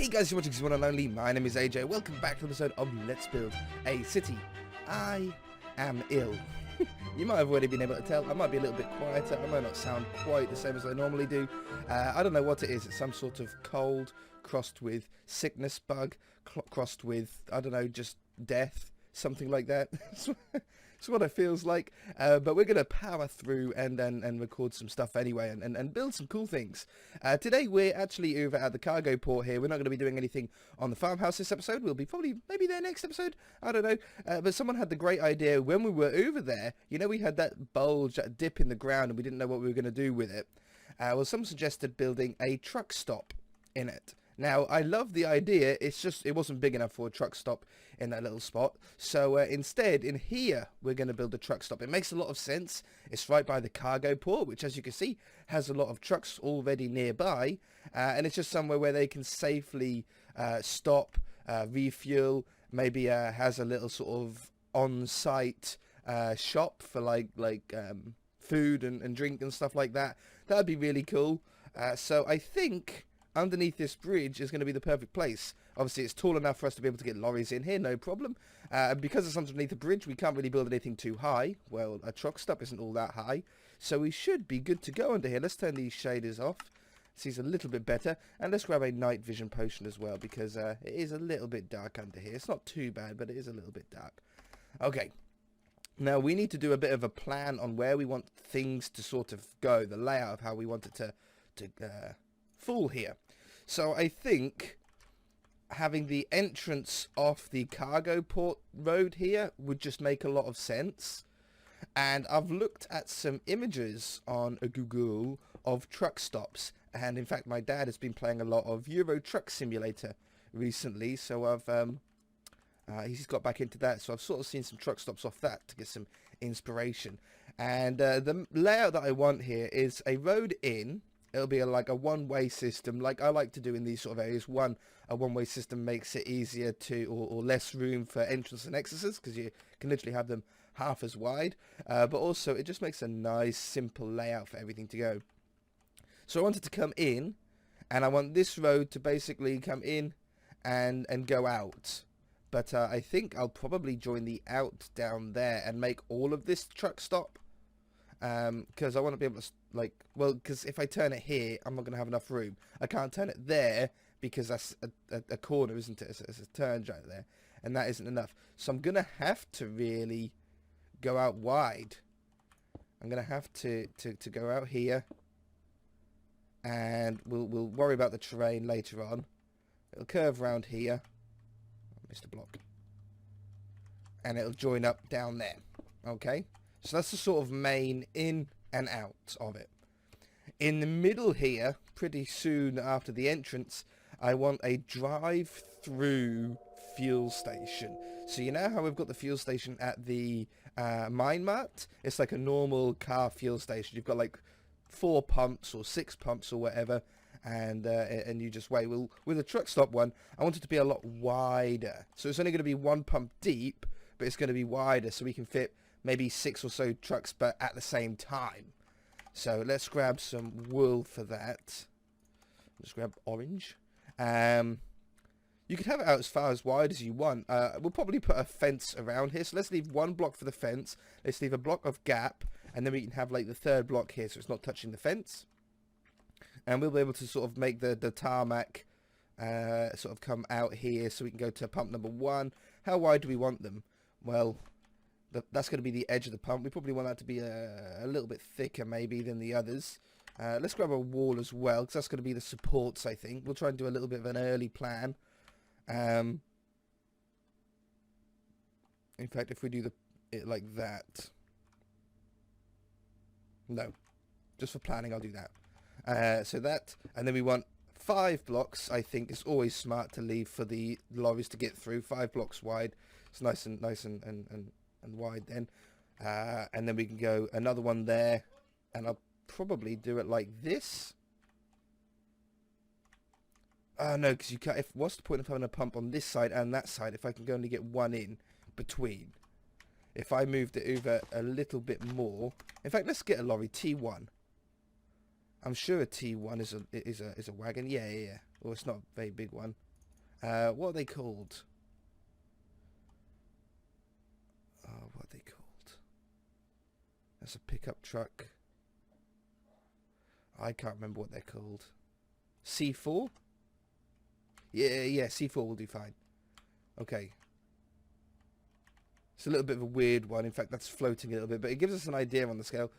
Hey guys, you're watching One and Only. My name is AJ. Welcome back to an episode of Let's Build a City. I am ill. You might have already been able to tell. I might be a little bit quieter. I might not sound quite the same as I normally do. I don't know what it is. It's some sort of cold crossed with sickness bug, crossed with, I don't know, just death, something like that. It's what it feels like, but we're going to power through and record some stuff anyway and build some cool things. Today we're actually over at the cargo port here. We're not going to be doing anything on the farmhouse this episode. We'll be probably maybe there next episode. I don't know. But someone had the great idea when we were over there. You know, we had that bulge, that dip in the ground, and we didn't know what we were going to do with it. Well, someone suggested building a truck stop in it. Now, I love the idea, it's just, it wasn't big enough for a truck stop in that little spot. So instead, in here, we're going to build a truck stop. It makes a lot of sense. It's right by the cargo port, which, as you can see, has a lot of trucks already nearby. And it's just somewhere where they can safely stop, refuel, maybe has a little sort of on-site shop for like food and drink and stuff like that. That'd be really cool. So I think underneath this bridge is going to be the perfect place. Obviously, it's tall enough for us to be able to get lorries in here, no problem. Because it's underneath the bridge, we can't really build anything too high. Well, a truck stop isn't all that high, so we should be good to go under here. Let's turn these shaders off. Seems a little bit better. And let's grab a night vision potion as well, because it is a little bit dark under here. It's not too bad, but it is a little bit dark. Okay. Now, we need to do a bit of a plan on where we want things to sort of go, the layout of how we want it to fall here. So I think having the entrance off the cargo port road here would just make a lot of sense. And I've looked at some images on Google of truck stops, and in fact my dad has been playing a lot of Euro Truck Simulator recently, so he's got back into that, so I've sort of seen some truck stops off that to get some inspiration. And the layout that I want here is a road in. It'll be like a one-way system, like I like to do in these sort of areas. A one-way system makes it easier to, or less room for entrance and exits, because you can literally have them half as wide. But also, it just makes a nice, simple layout for everything to go. So I wanted to come in, and I want this road to basically come in and go out. But I think I'll probably join the out down there and make all of this truck stop. Because I want to be able to, because if I turn it here, I'm not going to have enough room. I can't turn it there because that's a corner, isn't it? It's a turn right there, and that isn't enough. So I'm going to have to really go out wide. I'm going to have to go out here, and we'll worry about the terrain later on. It'll curve around here. I missed a block. And it'll join up down there. Okay? So that's the sort of main in and out of it. In the middle here, pretty soon after the entrance, I want a drive-through fuel station. So you know how we've got the fuel station at the Minimap? It's like a normal car fuel station. You've got like 4 pumps or 6 pumps or whatever, and you just wait. Well, with a truck stop one, I want it to be a lot wider. So it's only going to be 1 pump deep, but it's going to be wider so we can fit maybe 6 or so trucks, but at the same time. So let's grab some wool for that. Let's grab orange. You could have it out as far as wide as you want. We'll probably put a fence around here. So let's leave 1 block for the fence. Let's leave a block of gap, and then we can have like the 3rd block here, so it's not touching the fence. And we'll be able to sort of make the tarmac sort of come out here, so we can go to pump number 1. How wide do we want them? Well, that's going to be the edge of the pump. We probably want that to be a little bit thicker maybe than the others. Let's grab a wall as well, because that's going to be the supports, I think. We'll try and do a little bit of an early plan. In fact, if we do it like that. No. Just for planning, I'll do that. So that, and then we want 5 blocks, I think. It's always smart to leave for the lorries to get through. 5 blocks wide. It's nice and wide then, and then we can go another one there, and I'll probably do it like this. No, because you can't. What's the point of having a pump on this side and that side if I can only get 1 in between? If I moved it over a little bit more, in fact, let's get a lorry T1. I'm sure a T1 is a wagon. Yeah. Well, it's not a very big one. What are they called? Oh, what are they called? That's a pickup truck. I can't remember what they're called. C4? Yeah, C4 will do fine. Okay. It's a little bit of a weird one. In fact, that's floating a little bit, but it gives us an idea on the scale.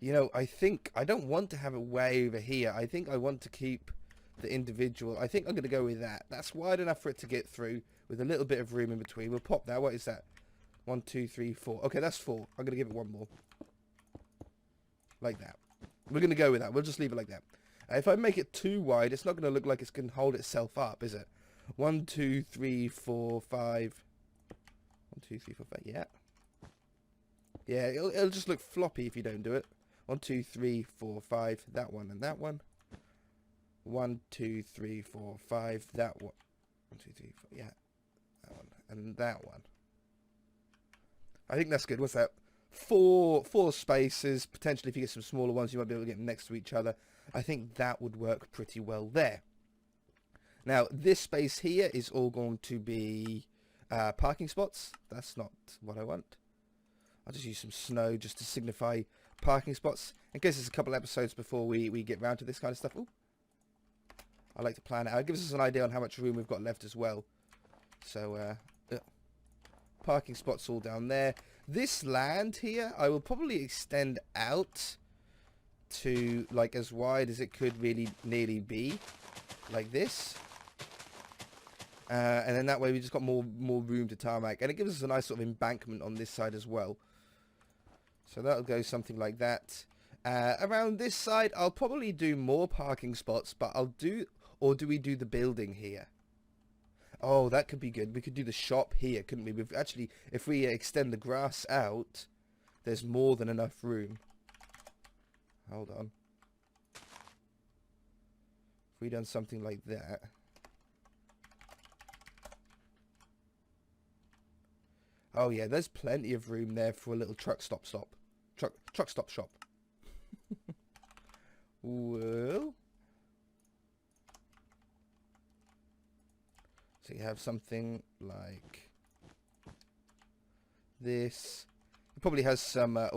You know, I think I don't want to have it way over here. I think I want to keep the individual. I think I'm going to go with that. That's wide enough for it to get through with a little bit of room in between. We'll pop that. What is that? 1, 2, 3, 4. Okay, that's 4. I'm going to give it one more. Like that. We're going to go with that. We'll just leave it like that. If I make it too wide, it's not going to look like it's going to hold itself up, is it? 1, 2, 3, 4, 5. 1, 2, 3, 4, 5. Yeah. Yeah, it'll just look floppy if you don't do it. 1, 2, 3, 4, 5. That one and that one. 1, 2, 3, 4, 5. That one. 1, 2, 3, 4. Yeah. That one and that one. I think that's good. What's that? Four spaces. Potentially, if you get some smaller ones, you might be able to get them next to each other. I think that would work pretty well there. Now, this space here is all going to be parking spots. That's not what I want. I'll just use some snow just to signify parking spots. In case there's a couple episodes before we get round to this kind of stuff. Ooh. I like to plan it out. It gives us an idea on how much room we've got left as well. So, parking spots all down there. This land here, I will probably extend out to like as wide as it could really nearly be, like this. And then that way we just got more room to tarmac, and it gives us a nice sort of embankment on this side as well. So that'll go something like that. Around this side, I'll probably do more parking spots, but do we do the building here? Oh, that could be good. We could do the shop here, couldn't we? We've actually, if we extend the grass out, there's more than enough room. Hold on. If we done something like that. Oh yeah, there's plenty of room there for a little truck stop shop. Well, so you have something like this. It probably has some. I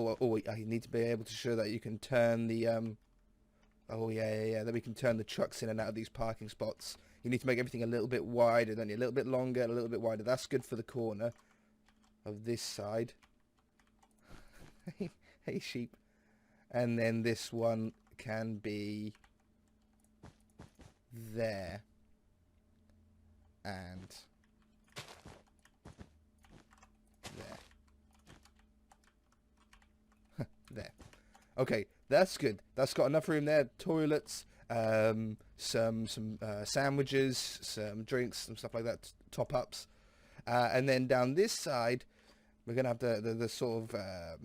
need to be able to show that you can turn the. Oh yeah. That we can turn the trucks in and out of these parking spots. You need to make everything a little bit wider, then a little bit longer, and a little bit wider. That's good for the corner of this side. Hey sheep. And then this one can be there. And there. There. Okay, that's good. That's got enough room there. Toilets, some sandwiches, some drinks, some stuff like that, top-ups. And then down this side, we're going to have the sort of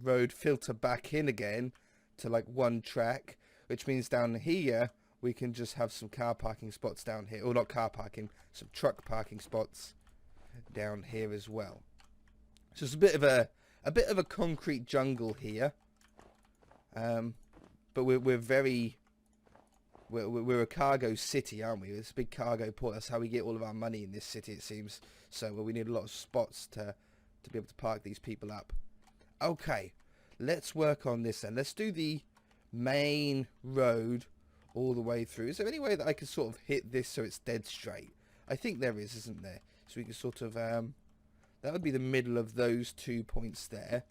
road filter back in again to like one track, which means down here we can just have some car parking spots down here, or not car parking, some truck parking spots down here as well. So it's a bit of a concrete jungle here, but we're a cargo city, aren't we? It's a big cargo port. That's how we get all of our money in this city, it seems. So we need a lot of spots to be able to park these people up. Okay, let's work on this then. Let's do the main road all the way through. Is there any way that I can sort of hit this so it's dead straight? I think there is, isn't there? So we can sort of, that would be the middle of those 2 points there.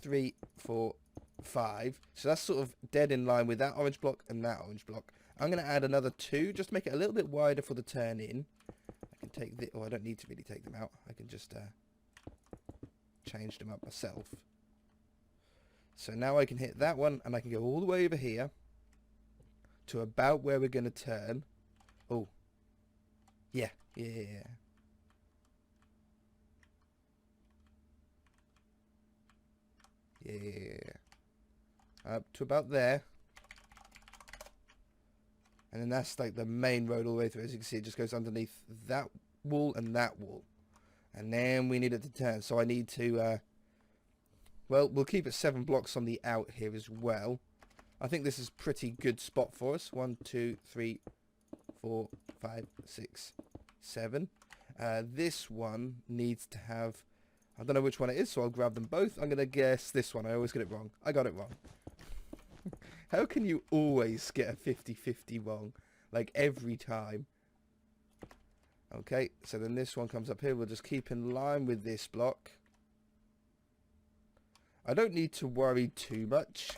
3, 4, 5. So that's sort of dead in line with that orange block and that orange block. I'm going to add another 2, just to make it a little bit wider for the turn in. I can take this, I don't need to really take them out. I can just change them up myself. So now I can hit that one, and I can go all the way over here to about where we're going to turn. Oh, yeah. Up to about there. And then that's like the main road all the way through. As you can see, it just goes underneath that wall and that wall. And then we need it to turn. So I need to, well, we'll keep it 7 blocks on the out here as well. I think this is a pretty good spot for us. 1, 2, 3, 4, 5, 6, 7. This one needs to have, I don't know which one it is, so I'll grab them both. I'm going to guess this one. I always get it wrong. I got it wrong. How can you always get a 50-50 wrong? Like every time. Okay, so then this one comes up here. We'll just keep in line with this block. I don't need to worry too much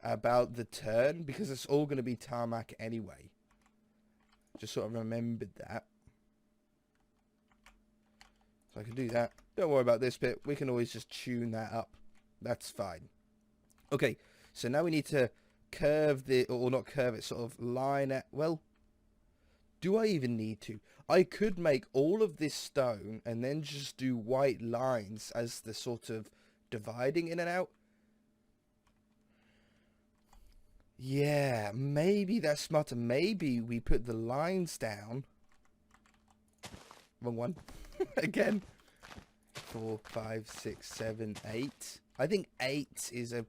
about the turn because it's all going to be tarmac anyway. Just sort of remembered that. So I can do that. Don't worry about this bit. We can always just tune that up. That's fine. Okay, so now we need to curve the, or not curve it, sort of line it. Well, do I even need to? I could make all of this stone and then just do white lines as the sort of dividing in and out. Yeah, maybe that's smarter. Maybe we put the lines down. Wrong one. Again. 4, 5, 6, 7, 8. I think 8 is a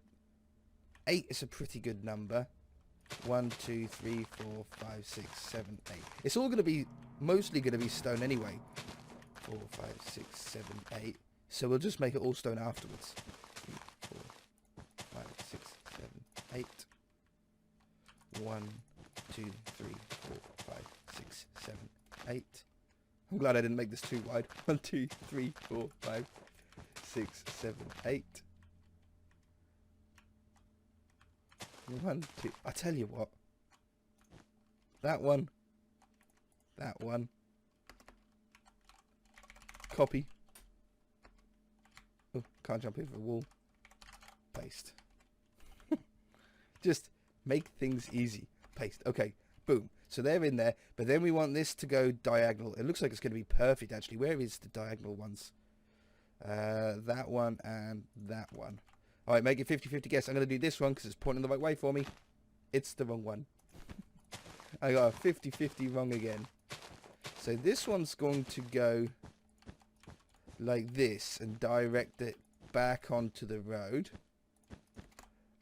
pretty good number. 1, 2, 3, 4, 5, 6, 7, 8. It's all going to be mostly going to be stone anyway. 4, 5, 6, 7, 8. So we'll just make it all stone afterwards. 3, 4, 5, 6, 7, 8. 1, 2, 3, 4, 5, 6, 7, 8. I'm glad I didn't make this too wide. 1, 2, 3, 4, 5, 6, 7, 8. 1, 2. I tell you what. That one. That one. Copy. Oh, can't jump over the wall. Paste. Just make things easy. Paste. Okay. Boom. So they're in there. But then we want this to go diagonal. It looks like it's going to be perfect, actually. Where is the diagonal ones? That one and that one. Alright, make it 50-50 guess. I'm going to do this one because it's pointing the right way for me. It's the wrong one. I got a 50-50 wrong again. So this one's going to go like this and direct it back onto the road.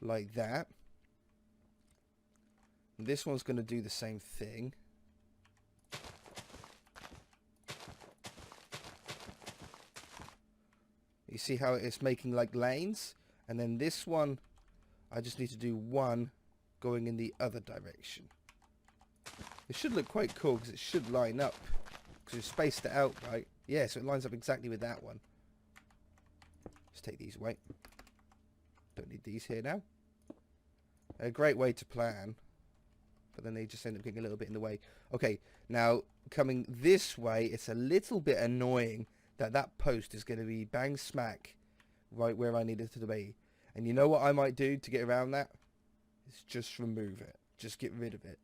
Like that. And this one's going to do the same thing. You see how it's making like lanes? And then this one, I just need to do one going in the other direction. It should look quite cool because it should line up. Because we've spaced it out, right? Yeah, so it lines up exactly with that one. Let's take these away. Don't need these here now. A great way to plan. But then they just end up getting a little bit in the way. Okay, now coming this way, it's a little bit annoying that that post is going to be bang smack right where I need it to be. And you know what I might do to get around that? Is just remove it. Just get rid of it.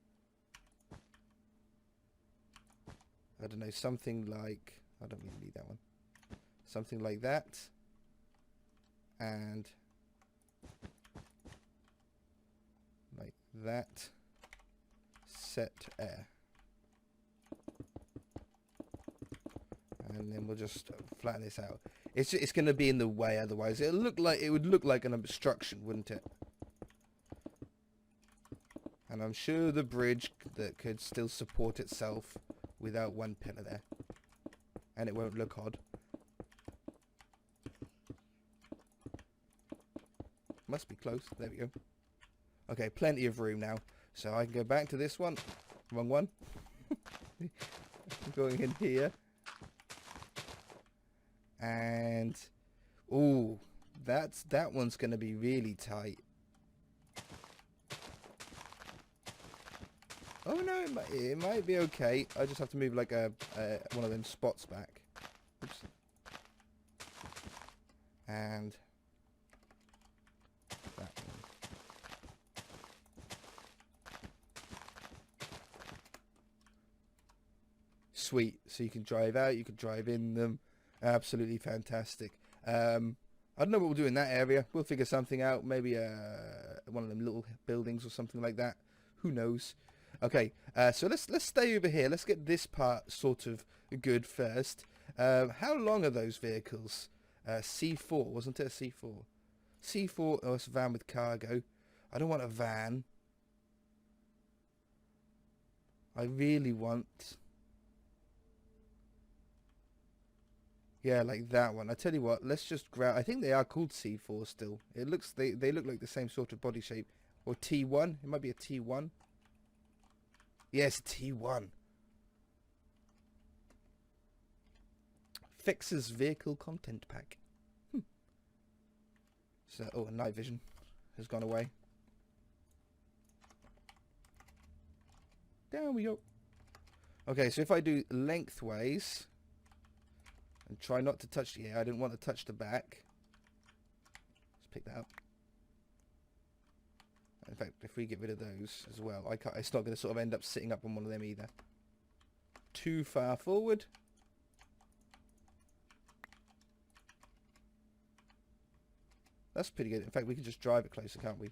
I don't know, something like... I don't really need that one. Something like that. And... like that. Set air. And then we'll just flatten this out. It's going to be in the way otherwise. It would look like an obstruction, wouldn't it? And I'm sure the bridge that could still support itself without one pillar there. And it won't look odd. Must be close. There we go. Okay, plenty of room now. So I can go back to this one. Wrong one. Going in here. And ooh, that one's going to be really tight. Oh no, it might be okay. I just have to move like one of them spots back. Oops. And that one. Sweet. So you can drive out, you can drive in them. Absolutely fantastic. I don't know what we'll do in that area. We'll figure something out. Maybe one of them little buildings or something like that. Who knows? Okay, so let's stay over here. Let's get this part sort of good first. How long are those vehicles? C4, wasn't it a C4? C4, oh, it's a van with cargo. I don't want a van. I really want... Yeah, like that one. I tell you what, let's just grab... I think they are called C4 still. It looks... They look like the same sort of body shape. Or T1. It might be a T1. Yes, T1. Fixes vehicle content pack. So, oh, night vision has gone away. Down we go. Okay, so if I do lengthways and try not to touch the I didn't want to touch the back. Let's pick that up. In fact, if we get rid of those as well, it's not going to sort of end up sitting up on one of them either. Too far forward. That's pretty good. In fact, we can just drive it closer, can't we?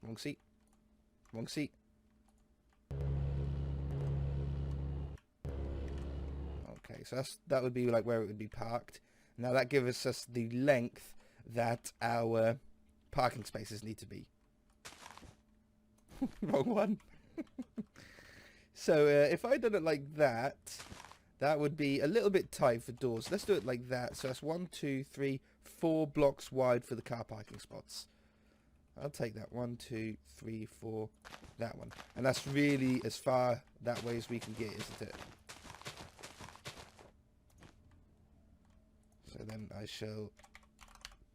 Wrong seat. Wrong seat. Okay, so that would be like where it would be parked. Now that gives us the length that our parking spaces need to be. Wrong one. So if I done it like that, that would be a little bit tight for doors. Let's do it like that. So that's 1, 2, 3, 4 blocks wide for the car parking spots. I'll take that. 1, 2, 3, 4, that one. And that's really as far that way as we can get, isn't it? So then I shall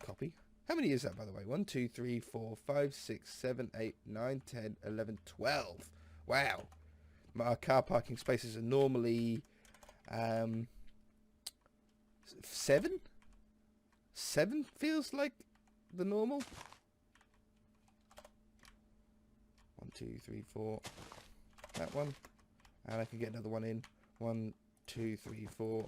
copy. How many is that, by the way? 1, 2, 3, 4, 5, 6, 7, 8, 9, 10, 11, 12. Wow. My car parking spaces are normally 7? 7 feels like the normal. 1, 2, 3, 4. That one. And I can get another one in. 1, 2, 3, 4.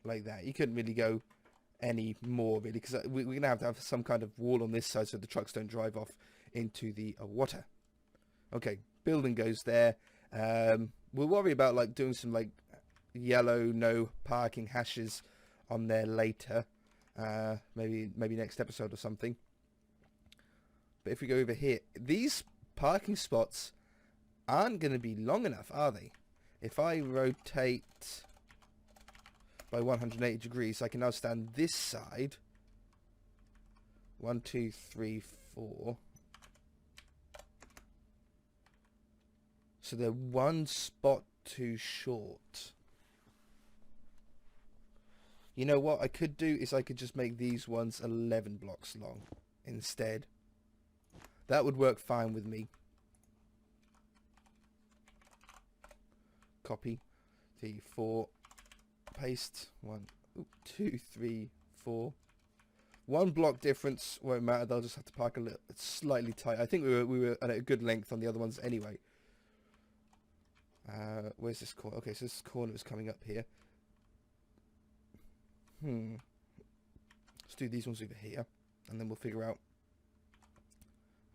Like that. You couldn't really go any more, really, because we're going to have some kind of wall on this side so the trucks don't drive off into the water. Okay, building goes there. We'll worry about like doing some like yellow no parking hashes on there later. Maybe next episode or something. But if we go over here, these parking spots aren't going to be long enough, are they? If I rotate by 180 degrees, I can now stand this side. 1, 2, 3, 4. So they're one spot too short. You know what I could do is I could just make these ones 11 blocks long instead. That would work fine with me. Copy. 3, 4. Paste. 1, 2, 3, 4. 1 block difference won't matter. They'll just have to park a little slightly tight. I think we were at a good length on the other ones anyway. Where's this corner? Okay, so this corner is coming up here. Let's do these ones over here, and then we'll figure out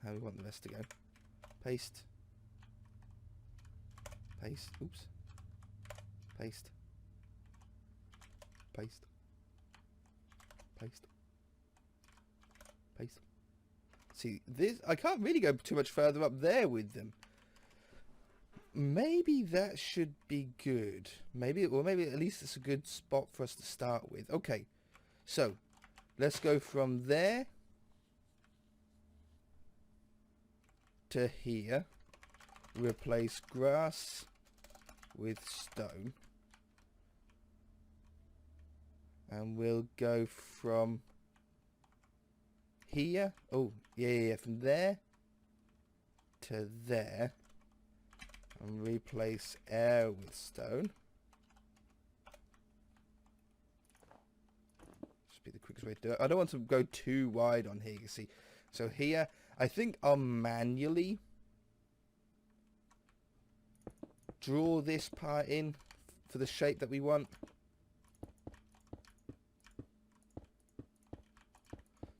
how we want the rest to go. Paste. Paste. Oops. Paste. Paste. Paste. Paste. See, this, I can't really go too much further up there with them. Maybe that should be good. Maybe at least it's a good spot for us to start with. Okay, so let's go from there to here. Replace grass with stone. And we'll go from here. Oh, yeah, from there to there. And replace air with stone. Just be the quickest way to do it. I don't want to go too wide on here, you see. So here, I think I'll manually draw this part in for the shape that we want.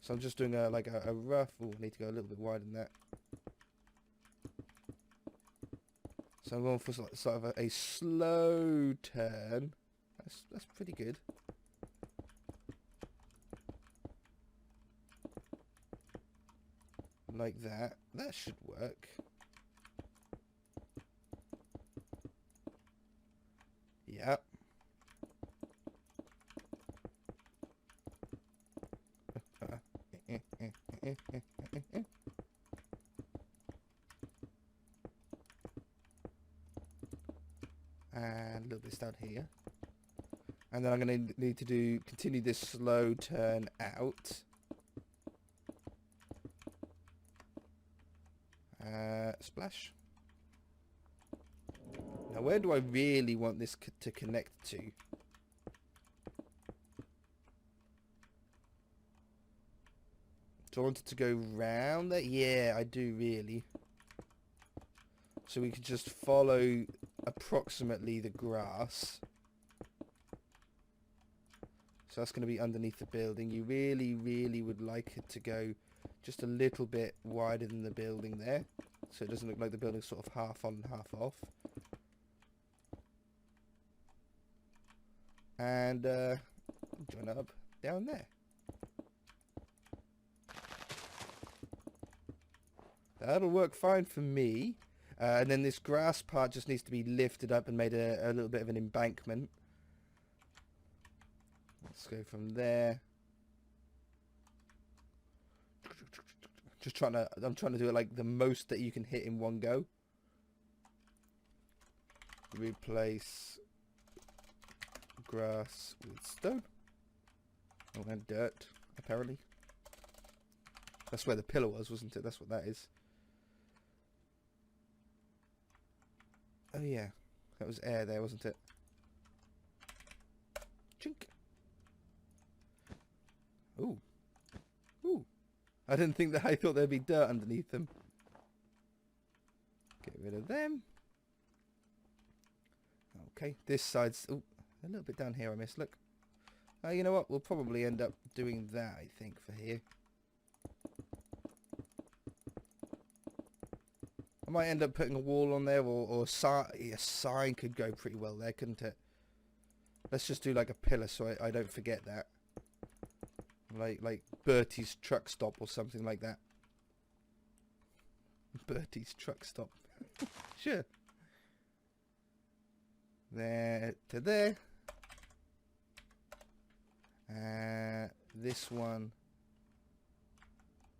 So I'm just doing a rough... Oh, I need to go a little bit wider than that. So I'm going for sort of a slow turn. That's pretty good. like that. That should work. Yep. And a little bit down here. And then I'm going to need to continue this slow turn out. Splash. Now, where do I really want this to connect to? Do I want it to go round there? Yeah, I do really. So we could just follow approximately the grass. So that's going to be underneath the building. You really, really would like it to go just a little bit wider than the building there. So it doesn't look like the building's sort of half on and half off. And join it up down there. That'll work fine for me. And then this grass part just needs to be lifted up and made a little bit of an embankment. Let's go from there. I'm trying to do it like the most that you can hit in one go. Replace grass with stone. Oh, and dirt, apparently. That's where the pillar was, wasn't it? That's what that is. Oh yeah, that was air there, wasn't it? Chink. Ooh. Ooh. I didn't think that. I thought there'd be dirt underneath them. Get rid of them. Okay, this side's... Ooh, a little bit down here I missed, look. You know what? We'll probably end up doing that, I think, for here. I might end up putting a wall on there, or a sign could go pretty well there, couldn't it? Let's just do like a pillar so I don't forget that. Like Bertie's truck stop or something like that. Bertie's truck stop. Sure. There to there. This one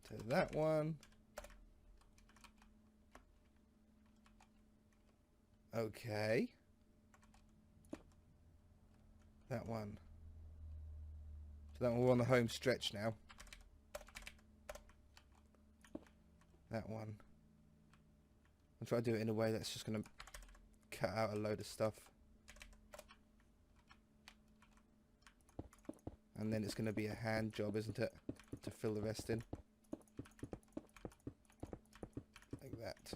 to that one. Okay. That one. So that one, we're on the home stretch now. That one. I'll try to do it in a way that's just going to cut out a load of stuff. And then it's going to be a hand job, isn't it? To fill the rest in. Like that.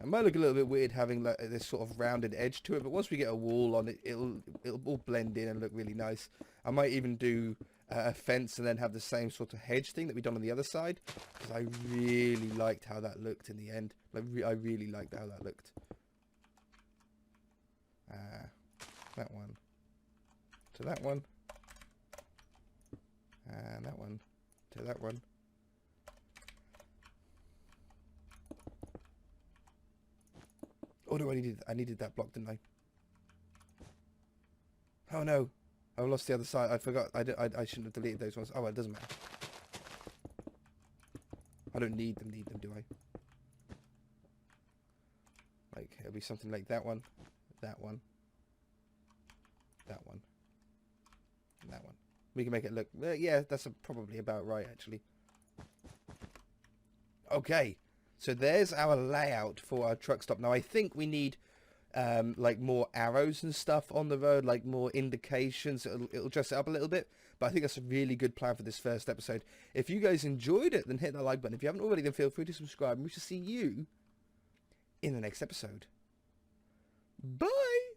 It might look a little bit weird having like this sort of rounded edge to it, but once we get a wall on it, it'll all blend in and look really nice. I might even do a fence and then have the same sort of hedge thing that we done on the other side, because I really liked how that looked in the end. Like I really liked how that looked. That one to that one, and that one to that one. Oh no, I needed that block, didn't I? Oh no, I lost the other side. I forgot. I shouldn't have deleted those ones. Oh well, it doesn't matter. I don't need them, do I? Like, it'll be something like that one, that one, that one, and that one. We can make it look... yeah, that's probably about right, actually. Okay. So there's our layout for our truck stop. Now I think we need like more arrows and stuff on the road, like more indications. It'll dress it up a little bit, but I think that's a really good plan for this first episode. If you guys enjoyed it, then hit that like button. If you haven't already, then feel free to subscribe, and we shall see you in the next episode. Bye!